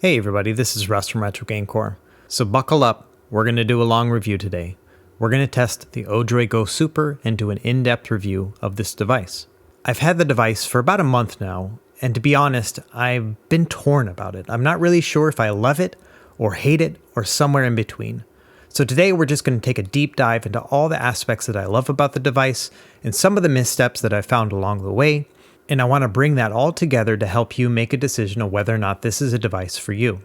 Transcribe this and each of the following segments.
Hey everybody, this is Russ from Retro Game Core. So buckle up, we're going to do a long review today. We're going to test the ODROID Go Super and do an in-depth review of this device. I've had the device for about a month now, and to be honest, I've been torn about it. I'm not really sure if I love it, or hate it, or somewhere in between. So today we're just going to take a deep dive into all the aspects that I love about the device, and some of the missteps that I found along the way, and I want to bring that all together to help you make a decision of whether or not this is a device for you.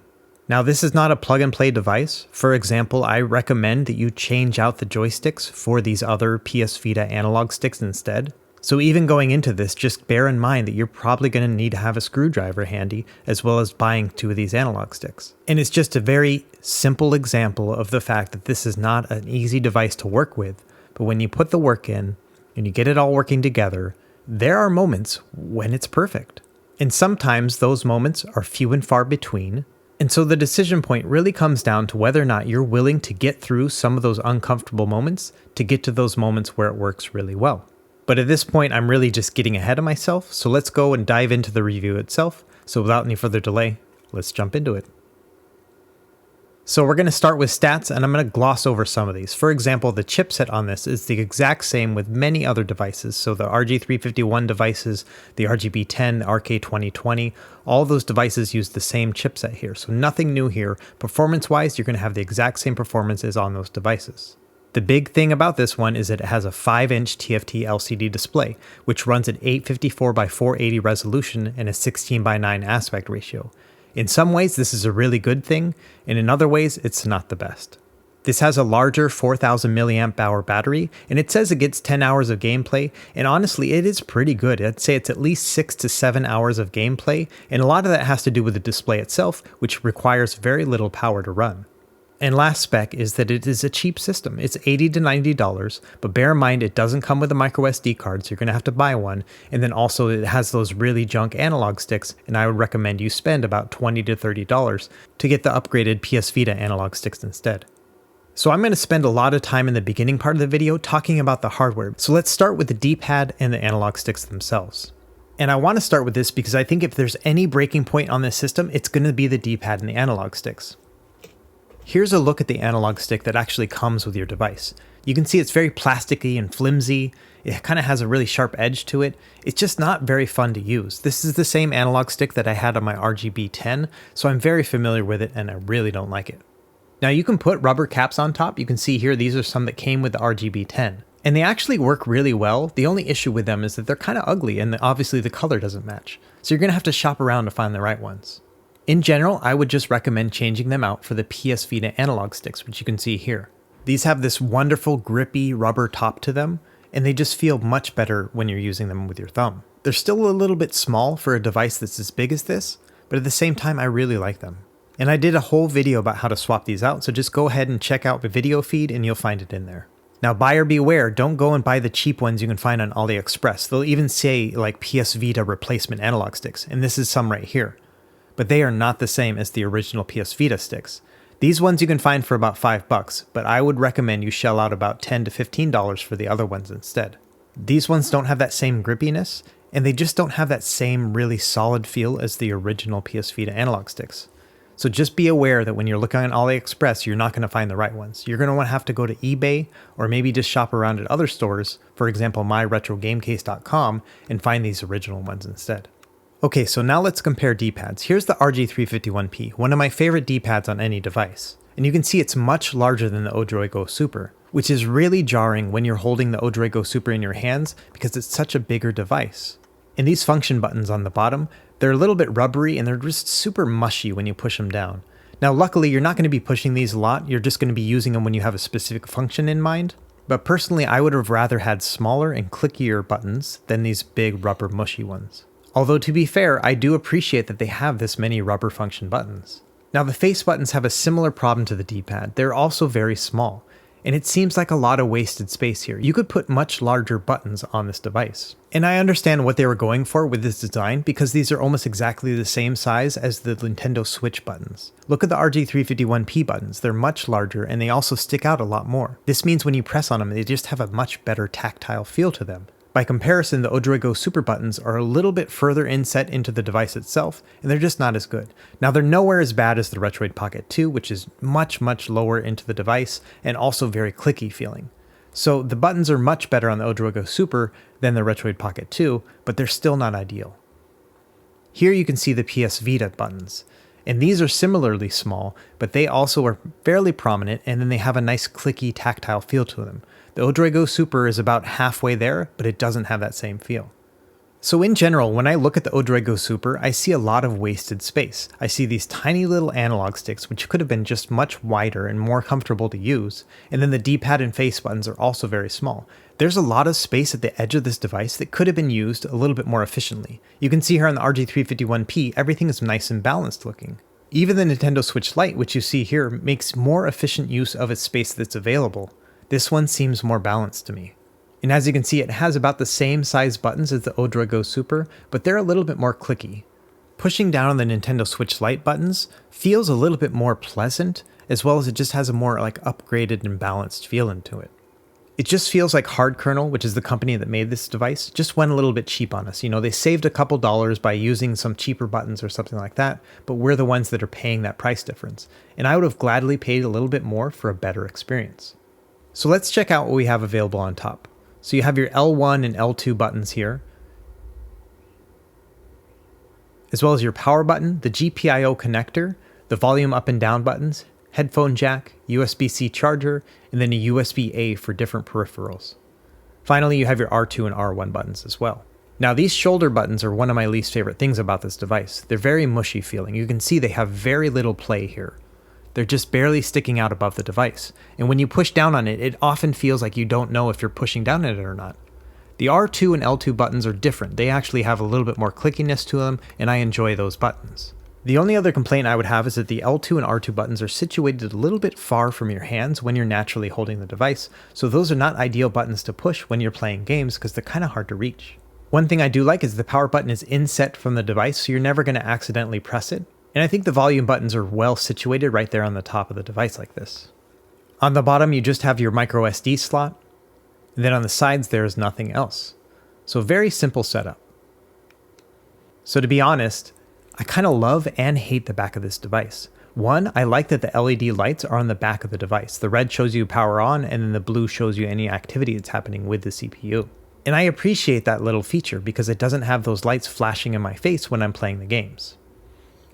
Now, this is not a plug-and-play device. For example, I recommend that you change out the joysticks for these other PS Vita analog sticks instead. So even going into this, just bear in mind that you're probably going to need to have a screwdriver handy, as well as buying 2 of these analog sticks. And it's just a very simple example of the fact that this is not an easy device to work with, but when you put the work in, and you get it all working together, there are moments when it's perfect. And sometimes those moments are few and far between. And so the decision point really comes down to whether or not you're willing to get through some of those uncomfortable moments to get to those moments where it works really well. But at this point, I'm really just getting ahead of myself. So let's go and dive into the review itself. So without any further delay, let's jump into it. So we're going to start with stats, and I'm going to gloss over some of these. For example, the chipset on this is the exact same with many other devices. So the RG351 devices, the RGB10, the RK2020, all those devices use the same chipset here. So nothing new here. Performance-wise, you're going to have the exact same performance as on those devices. The big thing about this one is that it has a 5-inch TFT LCD display, which runs at 854 by 480 resolution and a 16 by 9 aspect ratio. In some ways, this is a really good thing, and in other ways, it's not the best. This has a larger 4000 milliamp hour battery, and it says it gets 10 hours of gameplay, and honestly, it is pretty good. I'd say it's at least 6 to 7 hours of gameplay, and a lot of that has to do with the display itself, which requires very little power to run. And last spec is that it is a cheap system. It's $80 to $90, but bear in mind it doesn't come with a micro SD card, so you're going to have to buy one. And then also it has those really junk analog sticks, and I would recommend you spend about $20 to $30 to get the upgraded PS Vita analog sticks instead. So I'm going to spend a lot of time in the beginning part of the video talking about the hardware. So let's start with the D-pad and the analog sticks themselves. And I want to start with this because I think if there's any breaking point on this system, it's going to be the D-pad and the analog sticks. Here's a look at the analog stick that actually comes with your device. You can see it's very plasticky and flimsy. It kind of has a really sharp edge to it. It's just not very fun to use. This is the same analog stick that I had on my RGB10, so I'm very familiar with it and I really don't like it. Now you can put rubber caps on top. You can see here these are some that came with the RGB10. And they actually work really well. The only issue with them is that they're kind of ugly and obviously the color doesn't match. So you're going to have to shop around to find the right ones. In general, I would just recommend changing them out for the PS Vita analog sticks, which you can see here. These have this wonderful grippy rubber top to them, and they just feel much better when you're using them with your thumb. They're still a little bit small for a device that's as big as this, but at the same time, I really like them. And I did a whole video about how to swap these out, so just go ahead and check out the video feed and you'll find it in there. Now, buyer beware, don't go and buy the cheap ones you can find on AliExpress. They'll even say like PS Vita replacement analog sticks, and this is some right here. But they are not the same as the original PS Vita sticks. These ones you can find for about $5, but I would recommend you shell out about $10 to $15 for the other ones instead. These ones don't have that same grippiness, and they just don't have that same really solid feel as the original PS Vita analog sticks. So just be aware that when you're looking on AliExpress, you're not going to find the right ones. You're going to have to go to eBay, or maybe just shop around at other stores, for example myretrogamecase.com, and find these original ones instead. Okay, so now let's compare D-pads. Here's the RG351P, one of my favorite D-pads on any device. And you can see it's much larger than the ODROID Go Super, which is really jarring when you're holding the ODROID Go Super in your hands because it's such a bigger device. And these function buttons on the bottom, they're a little bit rubbery and they're just super mushy when you push them down. Now luckily you're not going to be pushing these a lot, you're just going to be using them when you have a specific function in mind. But personally I would have rather had smaller and clickier buttons than these big rubber mushy ones. Although to be fair, I do appreciate that they have this many rubber function buttons. Now the face buttons have a similar problem to the D-pad. They're also very small, and it seems like a lot of wasted space here. You could put much larger buttons on this device. And I understand what they were going for with this design because these are almost exactly the same size as the Nintendo Switch buttons. Look at the RG351P buttons. They're much larger and they also stick out a lot more. This means when you press on them, they just have a much better tactile feel to them. By comparison, the ODROID Go Super buttons are a little bit further inset into the device itself, and they're just not as good. Now, they're nowhere as bad as the Retroid Pocket 2, which is much lower into the device, and also very clicky feeling. So the buttons are much better on the ODROID Go Super than the Retroid Pocket 2, but they're still not ideal. Here you can see the PS Vita buttons, and these are similarly small, but they also are fairly prominent, and then they have a nice clicky tactile feel to them. The ODROID Go Super is about halfway there, but it doesn't have that same feel. So in general, when I look at the ODROID Go Super, I see a lot of wasted space. I see these tiny little analog sticks, which could have been just much wider and more comfortable to use, and then the D-pad and face buttons are also very small. There's a lot of space at the edge of this device that could have been used a little bit more efficiently. You can see here on the RG351P, everything is nice and balanced looking. Even the Nintendo Switch Lite, which you see here, makes more efficient use of its space that's available. This one seems more balanced to me. And as you can see, it has about the same size buttons as the ODROID Go Super, but they're a little bit more clicky. Pushing down on the Nintendo Switch Lite buttons feels a little bit more pleasant, as well as it just has a more upgraded and balanced feel into it. It just feels like Hard Kernel, which is the company that made this device, just went a little bit cheap on us. You know, they saved a couple dollars by using some cheaper buttons or something like that, but we're the ones that are paying that price difference. And I would have gladly paid a little bit more for a better experience. So let's check out what we have available on top. So you have your L1 and L2 buttons here, as well as your power button, the GPIO connector, the volume up and down buttons, headphone jack, USB-C charger, and then a USB-A for different peripherals. Finally, you have your R2 and R1 buttons as well. Now, these shoulder buttons are one of my least favorite things about this device. They're very mushy feeling. You can see they have very little play here. They're just barely sticking out above the device. And when you push down on it, it often feels like you don't know if you're pushing down on it or not. The R2 and L2 buttons are different. They actually have a little bit more clickiness to them, and I enjoy those buttons. The only other complaint I would have is that the L2 and R2 buttons are situated a little bit far from your hands when you're naturally holding the device, so those are not ideal buttons to push when you're playing games because they're kind of hard to reach. One thing I do like is the power button is inset from the device, so you're never going to accidentally press it. And I think the volume buttons are well situated right there on the top of the device like this. On the bottom, you just have your micro SD slot, and then on the sides, there is nothing else. So very simple setup. So to be honest, I kind of love and hate the back of this device. One, I like that the LED lights are on the back of the device. The red shows you power on, and then the blue shows you any activity that's happening with the CPU. And I appreciate that little feature because it doesn't have those lights flashing in my face when I'm playing the games.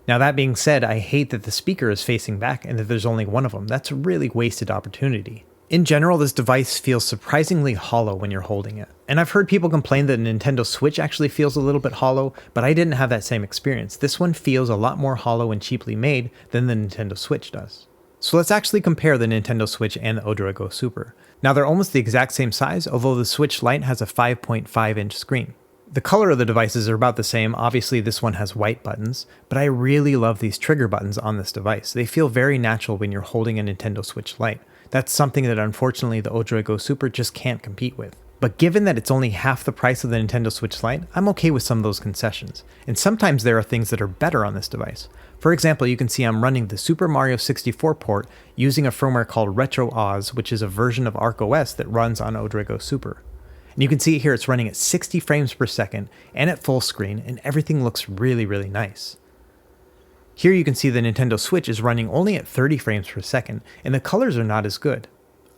Now that being said, I hate that the speaker is facing back and that there's only one of them. That's a really wasted opportunity. In general, this device feels surprisingly hollow when you're holding it. And I've heard people complain that the Nintendo Switch actually feels a little bit hollow, but I didn't have that same experience. This one feels a lot more hollow and cheaply made than the Nintendo Switch does. So let's actually compare the Nintendo Switch and the ODROID Go Super. Now they're almost the exact same size, although the Switch Lite has a 5.5-inch screen. The color of the devices are about the same. Obviously, this one has white buttons, but I really love these trigger buttons on this device. They feel very natural when you're holding a Nintendo Switch Lite. That's something that unfortunately the ODROID Go Super just can't compete with. But given that it's only half the price of the Nintendo Switch Lite, I'm okay with some of those concessions. And sometimes there are things that are better on this device. For example, you can see I'm running the Super Mario 64 port using a firmware called RetroOS, which is a version of ArcOS that runs on ODROID Go Super. And you can see here it's running at 60 frames per second and at full screen, and everything looks really nice. Here you can see the Nintendo Switch is running only at 30 frames per second, and the colors are not as good.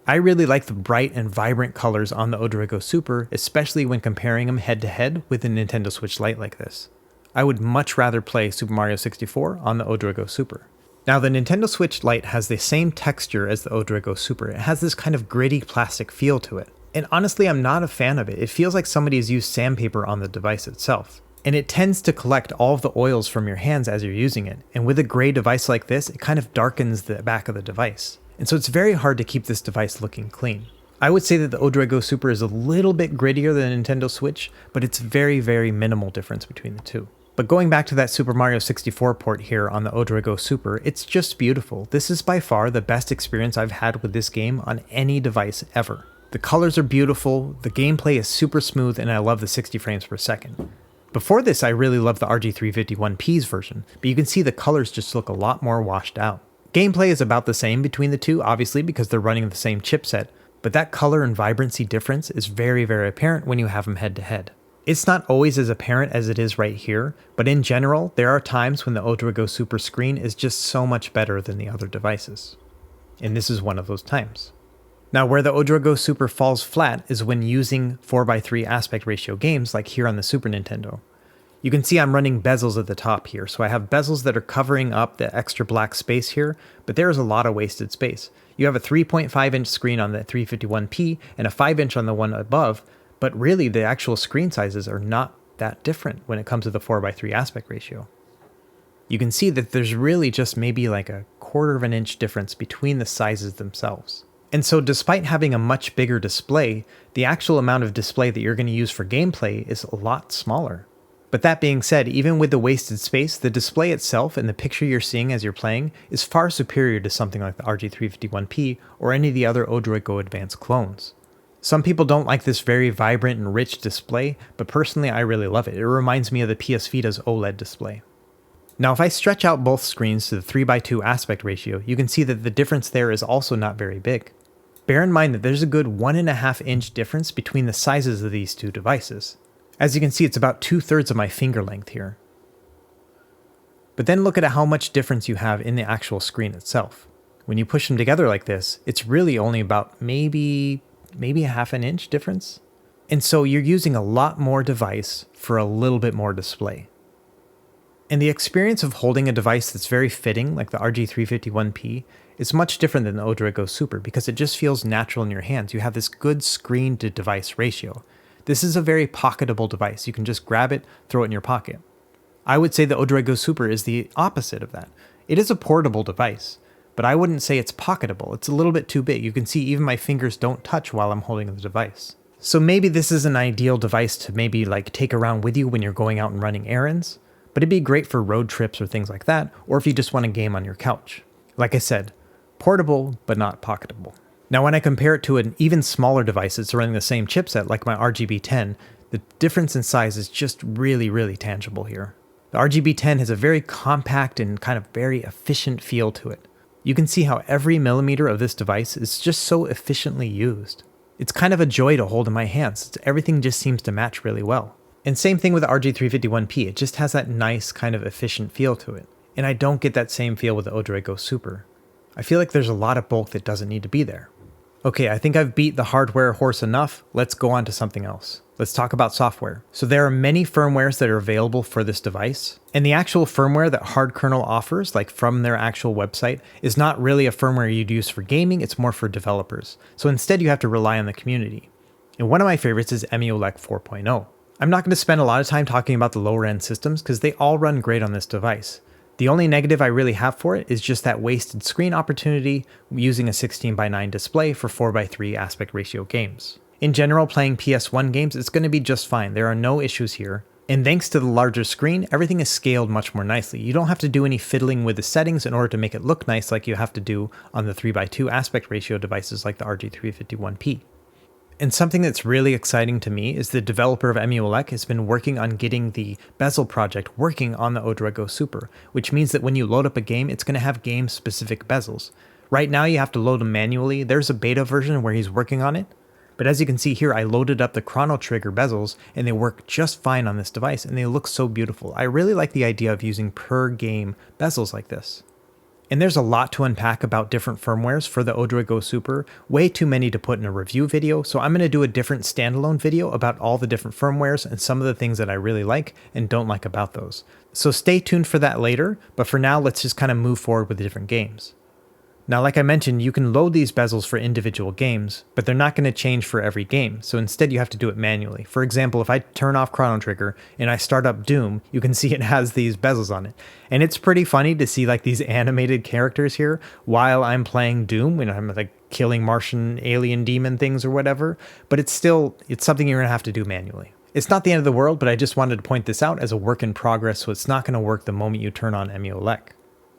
I really like the bright and vibrant colors on the ODROID Go Super, especially when comparing them head to head with the Nintendo Switch Lite like this. I would much rather play Super Mario 64 on the ODROID Go Super. Now the Nintendo Switch Lite has the same texture as the ODROID Go Super. It has this kind of gritty plastic feel to it. And honestly, I'm not a fan of it. It feels like somebody has used sandpaper on the device itself. And it tends to collect all of the oils from your hands as you're using it. And with a gray device like this, it kind of darkens the back of the device. And so it's very hard to keep this device looking clean. I would say that the ODROID Go Super is a little bit grittier than the Nintendo Switch, but it's very minimal difference between the two. But going back to that Super Mario 64 port here on the ODROID Go Super, it's just beautiful. This is by far the best experience I've had with this game on any device ever. The colors are beautiful, the gameplay is super smooth, and I love the 60 frames per second. Before this, I really loved the RG351P's version, but you can see the colors just look a lot more washed out. Gameplay is about the same between the two, obviously, because they're running the same chipset, but that color and vibrancy difference is very, very apparent when you have them head to head. It's not always as apparent as it is right here, but in general, there are times when the ODROID Go Super screen is just so much better than the other devices. And this is one of those times. Now, where the ODROID Go Super falls flat is when using 4:3 aspect ratio games like here on the Super Nintendo. You can see I'm running bezels at the top here, so I have bezels that are covering up the extra black space here, but there is a lot of wasted space. You have a 3.5-inch screen on the 351p and a 5-inch on the one above, but really the actual screen sizes are not that different when it comes to the 4:3 aspect ratio. You can see that there's really just maybe like a 1/4 of an inch difference between the sizes themselves. And so despite having a much bigger display, the actual amount of display that you're going to use for gameplay is a lot smaller. But that being said, even with the wasted space, the display itself and the picture you're seeing as you're playing is far superior to something like the RG351P or any of the other ODROID Go Advanced clones. Some people don't like this very vibrant and rich display, but personally I really love it. It reminds me of the PS Vita's OLED display. Now if I stretch out both screens to the 3:2 aspect ratio, you can see that the difference there is also not very big. Bear in mind that there's a good 1.5 inch difference between the sizes of these two devices. As you can see, it's about 2/3 of my finger length here. But then look at how much difference you have in the actual screen itself. When you push them together like this, it's really only about maybe a 1/2 inch difference. And so you're using a lot more device for a little bit more display. And the experience of holding a device that's very fitting, like the RG351P, is much different than the ODROID Go Super because it just feels natural in your hands. You have this good screen to device ratio. This is a very pocketable device. You can just grab it, throw it in your pocket. I would say the ODROID Go Super is the opposite of that. It is a portable device, but I wouldn't say it's pocketable. It's a little bit too big. You can see even my fingers don't touch while I'm holding the device. So maybe this is an ideal device to maybe like take around with you when you're going out and running errands, but it'd be great for road trips or things like that, or if you just want a game on your couch. Like I said, portable, but not pocketable. Now when I compare it to an even smaller device that's running the same chipset like my RGB10, the difference in size is just really, really tangible here. The RGB10 has a very compact and kind of very efficient feel to it. You can see how every millimeter of this device is just so efficiently used. It's kind of a joy to hold in my hands. Everything just seems to match really well. And same thing with the RG351P, it just has that nice kind of efficient feel to it. And I don't get that same feel with the ODROID Go Super. I feel like there's a lot of bulk that doesn't need to be there. Okay, I think I've beat the hardware horse enough. Let's go on to something else. Let's talk about software. So there are many firmwares that are available for this device, and the actual firmware that Hard Kernel offers, like from their actual website, is not really a firmware you'd use for gaming, it's more for developers. So instead you have to rely on the community. And one of my favorites is Emulation 4.0. I'm not going to spend a lot of time talking about the lower end systems because they all run great on this device. The only negative I really have for it is just that wasted screen opportunity using a 16:9 display for 4:3 aspect ratio games. In general, playing PS1 games, it's going to be just fine. There are no issues here. And thanks to the larger screen, everything is scaled much more nicely. You don't have to do any fiddling with the settings in order to make it look nice like you have to do on the 3:2 aspect ratio devices like the RG351P. And something that's really exciting to me is the developer of Emulation has been working on getting the bezel project working on the ODROID Go Super, which means that when you load up a game, it's going to have game-specific bezels. Right now you have to load them manually. There's a beta version where he's working on it. But as you can see here, I loaded up the Chrono Trigger bezels and they work just fine on this device and they look so beautiful. I really like the idea of using per game bezels like this. And there's a lot to unpack about different firmwares for the ODROID Go Super, way too many to put in a review video, so I'm going to do a different standalone video about all the different firmwares and some of the things that I really like and don't like about those. So stay tuned for that later, but for now let's just kind of move forward with the different games. Now, like I mentioned, you can load these bezels for individual games, but they're not going to change for every game, so instead you have to do it manually. For example, if I turn off Chrono Trigger and I start up Doom, you can see it has these bezels on it. And it's pretty funny to see like these animated characters here while I'm playing Doom, when I'm like killing Martian alien demon things or whatever, but it's something you're going to have to do manually. It's not the end of the world, but I just wanted to point this out as a work in progress, so it's not going to work the moment you turn on Emulation.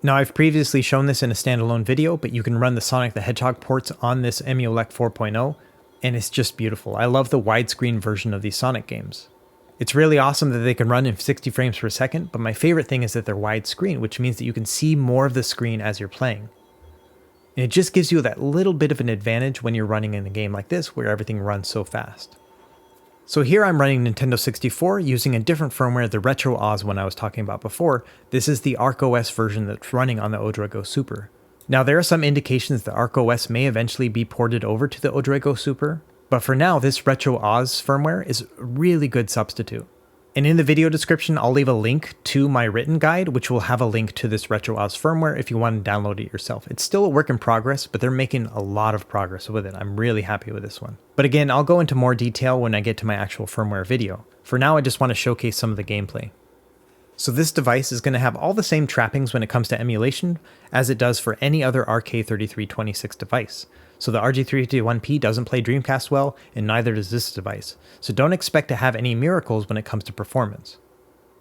Now, I've previously shown this in a standalone video, but you can run the Sonic the Hedgehog ports on this Emulation 4.0, and it's just beautiful. I love the widescreen version of these Sonic games. It's really awesome that they can run in 60 frames per second, but my favorite thing is that they're widescreen, which means that you can see more of the screen as you're playing. And it just gives you that little bit of an advantage when you're running in a game like this where everything runs so fast. So here I'm running Nintendo 64 using a different firmware, the Retro OS one I was talking about before. This is the ArcOS version that's running on the ODROID Go Super. Now there are some indications that ArcOS may eventually be ported over to the ODROID Go Super, but for now this Retro OS firmware is a really good substitute. And in the video description, I'll leave a link to my written guide, which will have a link to this Retro OS firmware if you want to download it yourself. It's still a work in progress, but they're making a lot of progress with it. I'm really happy with this one. But again, I'll go into more detail when I get to my actual firmware video. For now, I just want to showcase some of the gameplay. So this device is going to have all the same trappings when it comes to emulation as it does for any other RK3326 device. So the RG351P doesn't play Dreamcast well, and neither does this device. So don't expect to have any miracles when it comes to performance.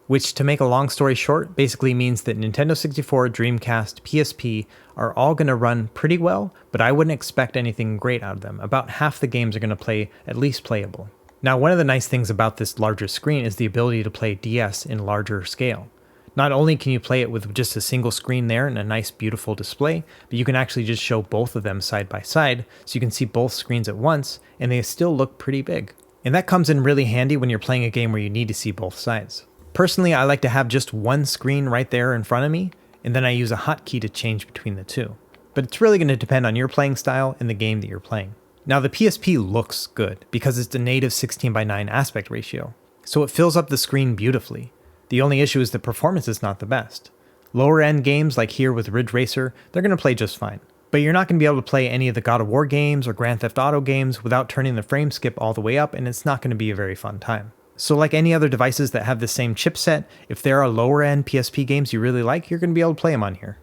Which, to make a long story short, basically means that Nintendo 64, Dreamcast, PSP are all going to run pretty well, but I wouldn't expect anything great out of them. About half the games are going to play at least playable. Now, one of the nice things about this larger screen is the ability to play DS in larger scale. Not only can you play it with just a single screen there and a nice beautiful display, but you can actually just show both of them side by side, so you can see both screens at once, and they still look pretty big. And that comes in really handy when you're playing a game where you need to see both sides. Personally, I like to have just one screen right there in front of me, and then I use a hotkey to change between the two. But it's really going to depend on your playing style and the game that you're playing. Now the PSP looks good because it's a native 16:9 aspect ratio, so it fills up the screen beautifully. The only issue is the performance is not the best. Lower end games like here with Ridge Racer, they're going to play just fine. But you're not going to be able to play any of the God of War games or Grand Theft Auto games without turning the frame skip all the way up, and it's not going to be a very fun time. So like any other devices that have the same chipset, if there are lower end PSP games you really like, you're going to be able to play them on here.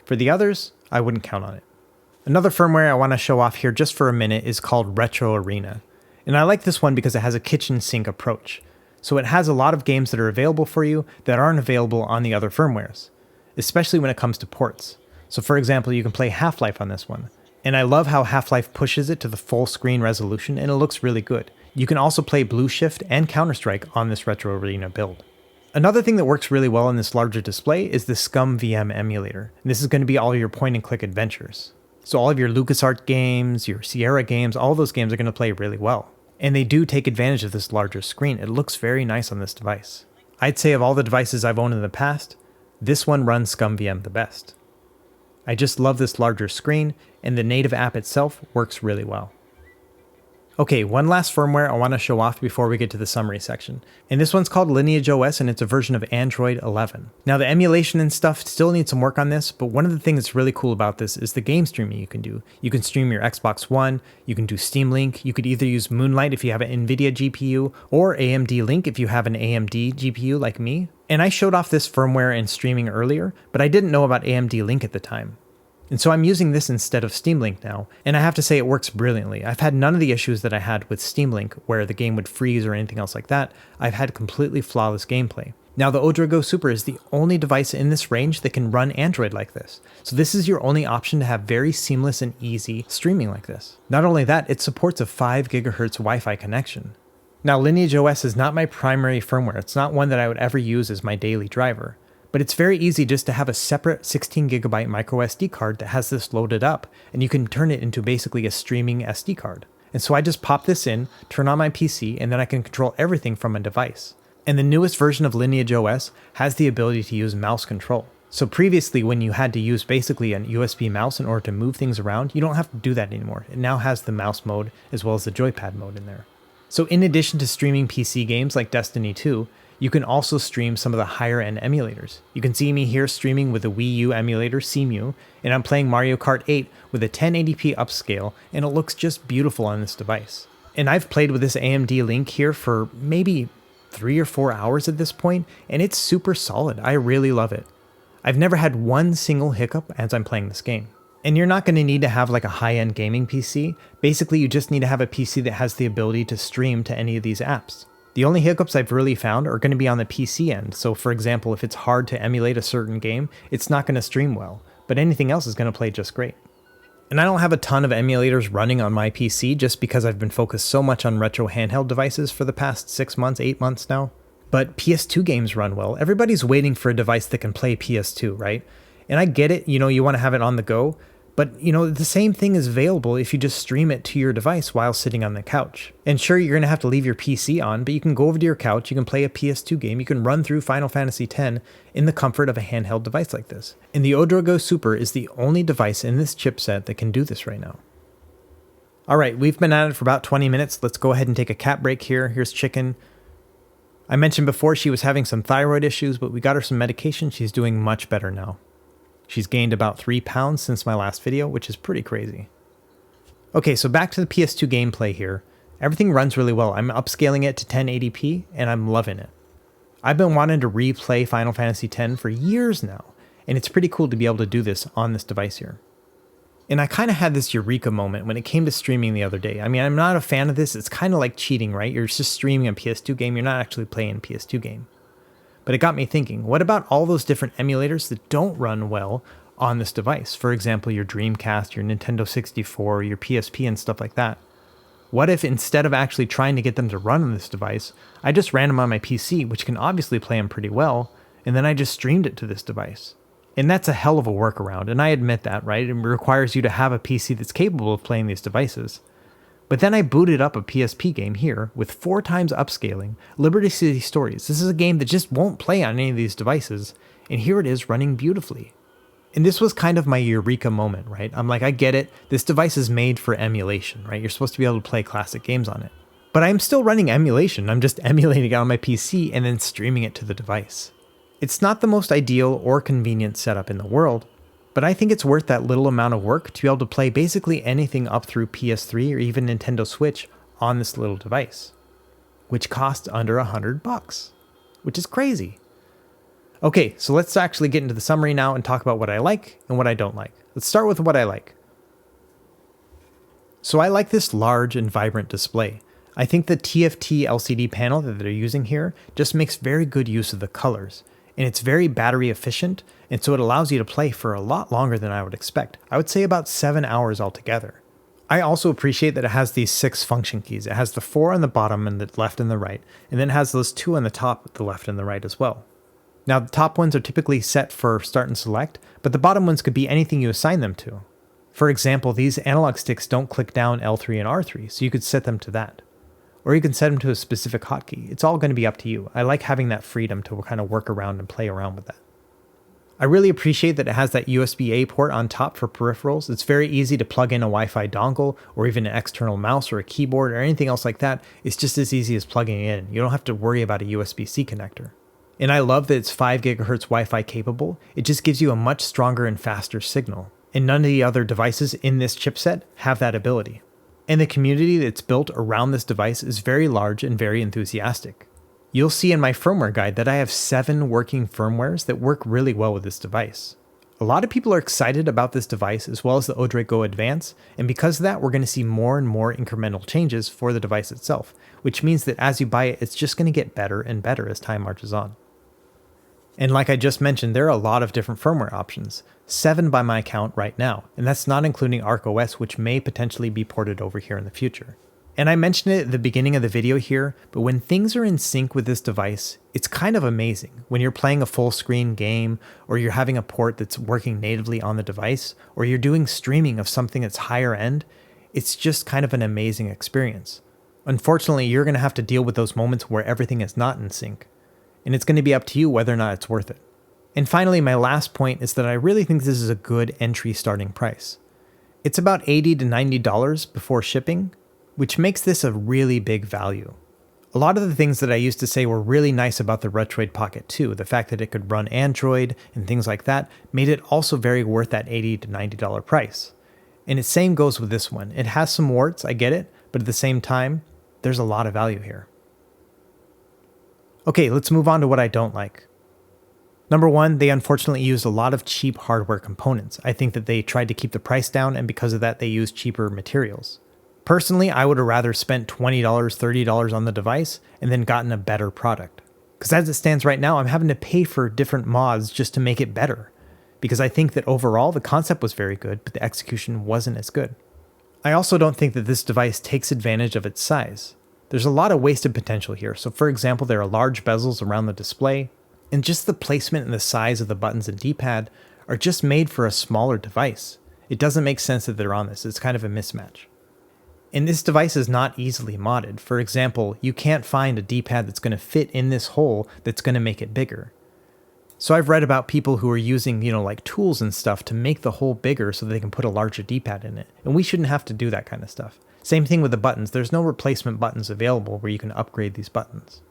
For the others, I wouldn't count on it. Another firmware I want to show off here just for a minute is called Retro Arena. And I like this one because it has a kitchen sink approach. So it has a lot of games that are available for you that aren't available on the other firmwares, especially when it comes to ports. So for example, you can play Half-Life on this one. And I love how Half-Life pushes it to the full screen resolution and it looks really good. You can also play Blue Shift and Counter-Strike on this Retro Arena build. Another thing that works really well in this larger display is the ScummVM emulator. And this is going to be all your point and click adventures. So all of your LucasArts games, your Sierra games, all those games are going to play really well. And they do take advantage of this larger screen. It looks very nice on this device. I'd say of all the devices I've owned in the past, this one runs ScummVM the best. I just love this larger screen, and the native app itself works really well. Okay, one last firmware I want to show off before we get to the summary section. And this one's called Lineage OS, and it's a version of Android 11. Now the emulation and stuff still needs some work on this, but one of the things that's really cool about this is the game streaming you can do. You can stream your Xbox One, you can do Steam Link, you could either use Moonlight if you have an NVIDIA GPU, or AMD Link if you have an AMD GPU like me. And I showed off this firmware and streaming earlier, but I didn't know about AMD Link at the time. And so I'm using this instead of Steam Link now, and I have to say it works brilliantly. I've had none of the issues that I had with Steam Link, where the game would freeze or anything else like that. I've had completely flawless gameplay. Now the ODROID Go Super is the only device in this range that can run Android like this. So this is your only option to have very seamless and easy streaming like this. Not only that, it supports a 5 GHz Wi-Fi connection. Now Lineage OS is not my primary firmware. It's not one that I would ever use as my daily driver. But it's very easy just to have a separate 16GB micro SD card that has this loaded up, and you can turn it into basically a streaming SD card. And so I just pop this in, turn on my PC, and then I can control everything from a device. And the newest version of Lineage OS has the ability to use mouse control. So previously, when you had to use basically a USB mouse in order to move things around, you don't have to do that anymore. It now has the mouse mode as well as the joypad mode in there. So in addition to streaming PC games like Destiny 2, you can also stream some of the higher end emulators. You can see me here streaming with the Wii U emulator CMU, and I'm playing Mario Kart 8 with a 1080p upscale, and it looks just beautiful on this device. And I've played with this AMD Link here for maybe 3 or 4 hours at this point, and it's super solid. I really love it. I've never had one single hiccup as I'm playing this game. And you're not going to need to have like a high-end gaming PC. Basically, you just need to have a PC that has the ability to stream to any of these apps. The only hiccups I've really found are going to be on the PC end. So for example, if it's hard to emulate a certain game, it's not going to stream well, but anything else is going to play just great. And I don't have a ton of emulators running on my PC just because I've been focused so much on retro handheld devices for the past 6 months, 8 months now. But PS2 games run well. Everybody's waiting for a device that can play PS2, right? And I get it, you want to have it on the go, But, the same thing is available if you just stream it to your device while sitting on the couch. And sure, you're going to have to leave your PC on, but you can go over to your couch, you can play a PS2 game, you can run through Final Fantasy X in the comfort of a handheld device like this. And the ODROID Go Super is the only device in this chipset that can do this right now. Alright, we've been at it for about 20 minutes. Let's go ahead and take a cat break here. Here's Chicken. I mentioned before she was having some thyroid issues, but we got her some medication. She's doing much better now. She's gained about 3 pounds since my last video, which is pretty crazy. Okay, so back to the PS2 gameplay here. Everything runs really well. I'm upscaling it to 1080p, and I'm loving it. I've been wanting to replay Final Fantasy X for years now, and it's pretty cool to be able to do this on this device here. And I kind of had this eureka moment when it came to streaming the other day. I mean, I'm not a fan of this. It's kind of like cheating, right? You're just streaming a PS2 game. You're not actually playing a PS2 game. But it got me thinking, what about all those different emulators that don't run well on this device? For example, your Dreamcast, your Nintendo 64, your PSP and stuff like that. What if instead of actually trying to get them to run on this device, I just ran them on my PC, which can obviously play them pretty well, and then I just streamed it to this device? And that's a hell of a workaround, and I admit that, right? It requires you to have a PC that's capable of playing these devices. But then I booted up a PSP game here with 4 times upscaling, Liberty City Stories. This is a game that just won't play on any of these devices, and here it is running beautifully. And this was kind of my eureka moment, right? I'm like, I get it. This device is made for emulation, right? You're supposed to be able to play classic games on it. But I'm still running emulation. I'm just emulating it on my PC and then streaming it to the device. It's not the most ideal or convenient setup in the world, but I think it's worth that little amount of work to be able to play basically anything up through PS3 or even Nintendo Switch on this little device, which costs under $100, which is crazy. Okay, so let's actually get into the summary now and talk about what I like and what I don't like. Let's start with what I like. So I like this large and vibrant display. I think the TFT LCD panel that they're using here just makes very good use of the colors. And it's very battery efficient, and so it allows you to play for a lot longer than I would expect. I would say about 7 hours altogether. I also appreciate that it has these 6 function keys. It has the 4 on the bottom and the left and the right, and then it has those 2 on the top, the left and the right as well. Now the top ones are typically set for start and select, but the bottom ones could be anything you assign them to. For example, these analog sticks don't click down L3 and R3, so you could set them to that. Or you can set them to a specific hotkey. It's all going to be up to you. I like having that freedom to kind of work around and play around with that. I really appreciate that it has that USB-A port on top for peripherals. It's very easy to plug in a Wi-Fi dongle or even an external mouse or a keyboard or anything else like that. It's just as easy as plugging it in. You don't have to worry about a USB-C connector. And I love that it's 5 GHz Wi-Fi capable. It just gives you a much stronger and faster signal. And none of the other devices in this chipset have that ability. And the community that's built around this device is very large and very enthusiastic. You'll see in my firmware guide that I have 7 working firmwares that work really well with this device. A lot of people are excited about this device as well as the ODROID Go Advance, and because of that we're going to see more and more incremental changes for the device itself, which means that as you buy it, it's just going to get better and better as time marches on. And like I just mentioned, there are a lot of different firmware options, 7 by my count right now, and that's not including ArcOS, which may potentially be ported over here in the future. And I mentioned it at the beginning of the video here, but when things are in sync with this device, it's kind of amazing. When you're playing a full screen game, or you're having a port that's working natively on the device, or you're doing streaming of something that's higher end, it's just kind of an amazing experience. Unfortunately, you're going to have to deal with those moments where everything is not in sync. And it's going to be up to you whether or not it's worth it. And finally, my last point is that I really think this is a good entry starting price. It's about $80 to $90 before shipping, which makes this a really big value. A lot of the things that I used to say were really nice about the Retroid Pocket 2, the fact that it could run Android and things like that, made it also very worth that $80 to $90 price. And the same goes with this one. It has some warts, I get it, but at the same time, there's a lot of value here. Okay, let's move on to what I don't like. Number 1, they unfortunately used a lot of cheap hardware components. I think that they tried to keep the price down, and because of that, they used cheaper materials. Personally, I would have rather spent $20, $30 on the device and then gotten a better product. Because as it stands right now, I'm having to pay for different mods just to make it better. Because I think that overall, the concept was very good, but the execution wasn't as good. I also don't think that this device takes advantage of its size. There's a lot of wasted potential here. So for example, there are large bezels around the display, and just the placement and the size of the buttons and D-pad are just made for a smaller device. It doesn't make sense that they're on this. It's kind of a mismatch. And this device is not easily modded. For example, you can't find a D-pad that's going to fit in this hole that's going to make it bigger. So I've read about people who are using, like tools and stuff to make the hole bigger so that they can put a larger D-pad in it. And we shouldn't have to do that kind of stuff. Same thing with the buttons. There's no replacement buttons available where you can upgrade these buttons.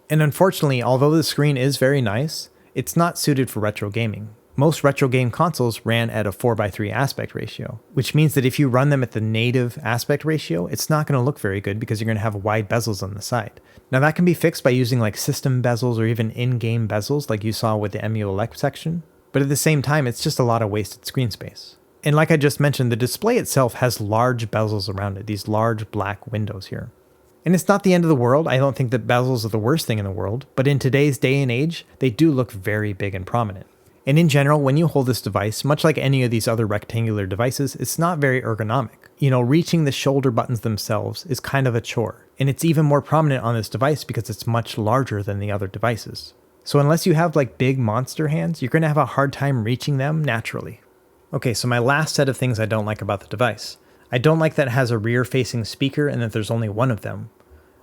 And unfortunately, although the screen is very nice, it's not suited for retro gaming. Most retro game consoles ran at a 4:3 aspect ratio, which means that if you run them at the native aspect ratio, it's not going to look very good because you're going to have wide bezels on the side. Now that can be fixed by using like system bezels or even in-game bezels like you saw with the Emulation section, but at the same time, it's just a lot of wasted screen space. And like I just mentioned, the display itself has large bezels around it, these large black windows here. And it's not the end of the world. I don't think that bezels are the worst thing in the world, but in today's day and age, they do look very big and prominent. And in general, when you hold this device, much like any of these other rectangular devices, it's not very ergonomic. Reaching the shoulder buttons themselves is kind of a chore. And it's even more prominent on this device because it's much larger than the other devices. So unless you have like big monster hands, you're going to have a hard time reaching them naturally. Okay, so my last set of things I don't like about the device. I don't like that it has a rear-facing speaker and that there's only one of them.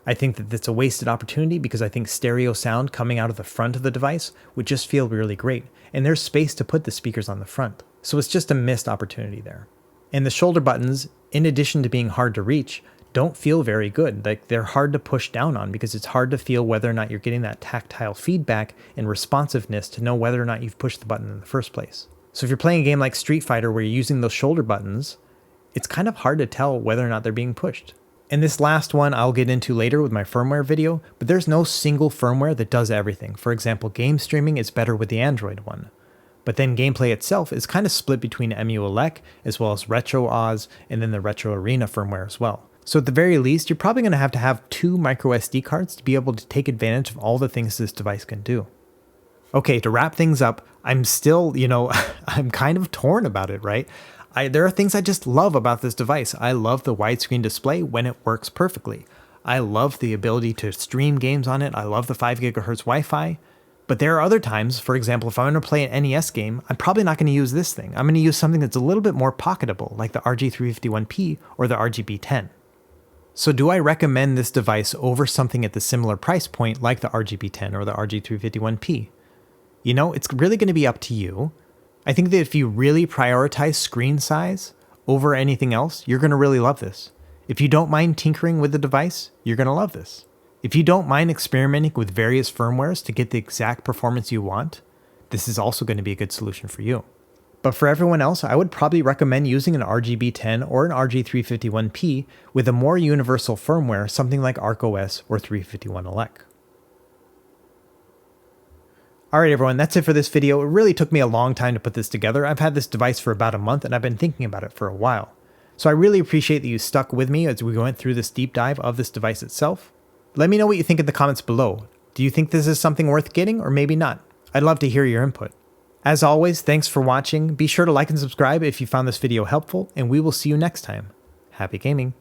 I think that it's a wasted opportunity because I think stereo sound coming out of the front of the device would just feel really great, and there's space to put the speakers on the front. So it's just a missed opportunity there. And the shoulder buttons, in addition to being hard to reach, don't feel very good. Like they're hard to push down on because it's hard to feel whether or not you're getting that tactile feedback and responsiveness to know whether or not you've pushed the button in the first place. So if you're playing a game like Street Fighter where you're using those shoulder buttons, it's kind of hard to tell whether or not they're being pushed. And this last one I'll get into later with my firmware video, but there's no single firmware that does everything. For example, game streaming is better with the Android one. But then gameplay itself is kind of split between Emulation as well as RetroOz and then the Retro Arena firmware as well. So at the very least, you're probably going to have 2 micro SD cards to be able to take advantage of all the things this device can do. Okay, to wrap things up, I'm still, I'm kind of torn about it, right? There are things I just love about this device. I love the widescreen display when it works perfectly. I love the ability to stream games on it. I love the 5 GHz Wi-Fi. But there are other times, for example, if I'm going to play an NES game, I'm probably not going to use this thing. I'm going to use something that's a little bit more pocketable, like the RG351P or the RGB10. So do I recommend this device over something at the similar price point like the RGB10 or the RG351P? It's really going to be up to you. I think that if you really prioritize screen size over anything else, you're going to really love this. If you don't mind tinkering with the device, you're going to love this. If you don't mind experimenting with various firmwares to get the exact performance you want, this is also going to be a good solution for you. But for everyone else, I would probably recommend using an RGB10 or an RG351P with a more universal firmware, something like ArcOS or 351elec. Alright everyone, that's it for this video. It really took me a long time to put this together. I've had this device for about a month and I've been thinking about it for a while. So I really appreciate that you stuck with me as we went through this deep dive of this device itself. Let me know what you think in the comments below. Do you think this is something worth getting or maybe not? I'd love to hear your input. As always, thanks for watching. Be sure to like and subscribe if you found this video helpful, and we will see you next time. Happy gaming!